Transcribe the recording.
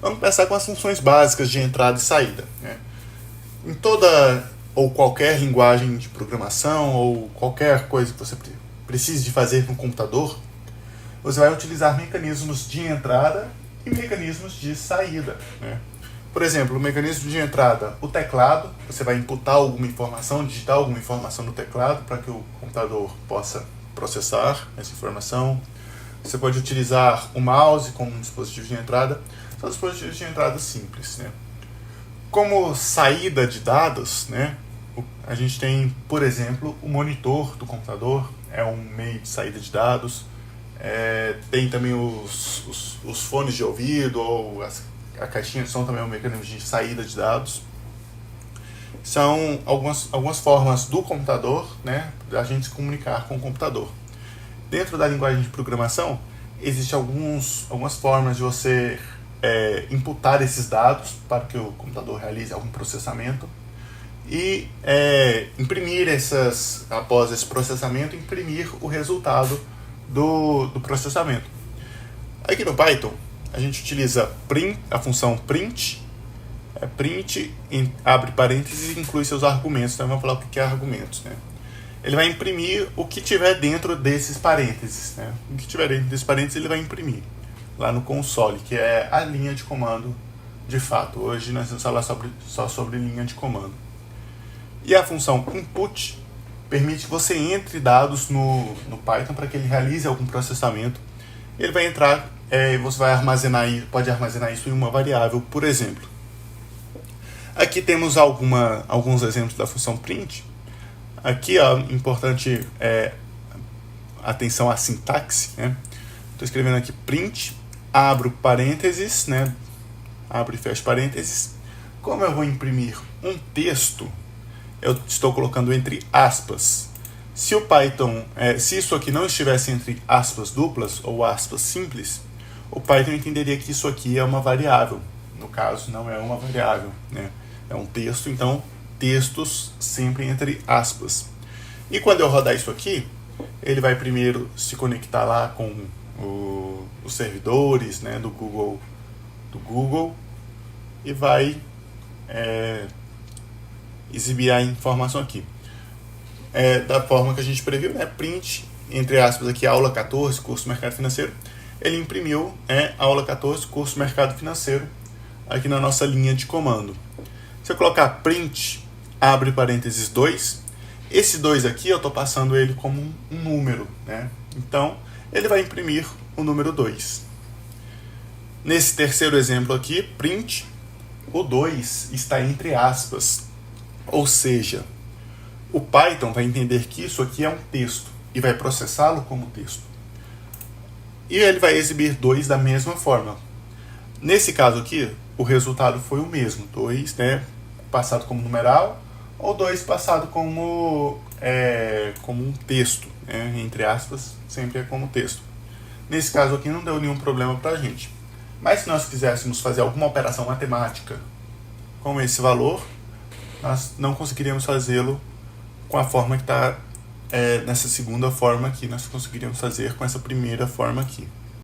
Vamos começar com as funções básicas de entrada e saída, né? Em toda ou qualquer linguagem de programação ou qualquer coisa que você precise de fazer no computador, você vai utilizar mecanismos de entrada e mecanismos de saída, né? Por exemplo, o mecanismo de entrada, o teclado, você vai inputar alguma informação, digitar alguma informação no teclado para que o computador possa processar essa informação. Você pode utilizar o mouse como um dispositivo de entrada. São dispositivos de entrada simples, né? Como saída de dados, né, a gente tem, por exemplo, o monitor do computador, é um meio de saída de dados. Tem também os fones de ouvido ou a caixinha de som também é um mecanismo de saída de dados. São algumas formas do computador, né, da gente se comunicar com o computador. Dentro da linguagem de programação, existem algumas formas de você imputar esses dados para que o computador realize algum processamento e imprimir após esse processamento, imprimir o resultado do processamento. Aqui no Python, a gente utiliza a função print. Print abre parênteses e inclui seus argumentos. Então vamos falar o que é argumentos, né? Ele vai imprimir o que tiver dentro desses parênteses, né? O que tiver dentro desses parênteses ele vai imprimir lá no console, que é a linha de comando de fato. Hoje nós vamos falar só sobre linha de comando. E a função input permite que você entre dados no Python para que ele realize algum processamento. Ele vai entrar, você vai pode armazenar isso em uma variável, por exemplo. Aqui temos alguns exemplos da função print. Aqui, ó, importante atenção à sintaxe, né? Estou escrevendo aqui print, abro parênteses, né? Abro e fecho parênteses. Como eu vou imprimir um texto, eu estou colocando entre aspas. Se o Python, se isso aqui não estivesse entre aspas duplas ou aspas simples, o Python entenderia que isso aqui é uma variável. No caso, não é uma variável, né? É um texto, então textos sempre entre aspas. E quando eu rodar isso aqui, ele vai primeiro se conectar lá com os servidores, né, do Google e vai exibir a informação aqui. Da forma que a gente previu, né, print, entre aspas, aqui aula 14, curso Mercado Financeiro. Ele imprimiu aula 14, curso Mercado Financeiro, aqui na nossa linha de comando. Se eu colocar print, abre parênteses 2, esse 2 aqui eu estou passando ele como um número, né? Então, ele vai imprimir o número 2. Nesse terceiro exemplo aqui, print, o 2 está entre aspas. Ou seja, o Python vai entender que isso aqui é um texto e vai processá-lo como texto. E ele vai exibir 2 da mesma forma. Nesse caso aqui, o resultado foi o mesmo. 2, né, passado como numeral, ou 2 passado como um texto, né, entre aspas, sempre é como texto. Nesse caso aqui não deu nenhum problema para a gente. Mas se nós quiséssemos fazer alguma operação matemática com esse valor, nós não conseguiríamos fazê-lo com a forma que está nessa segunda forma aqui. Nós conseguiríamos fazer com essa primeira forma aqui.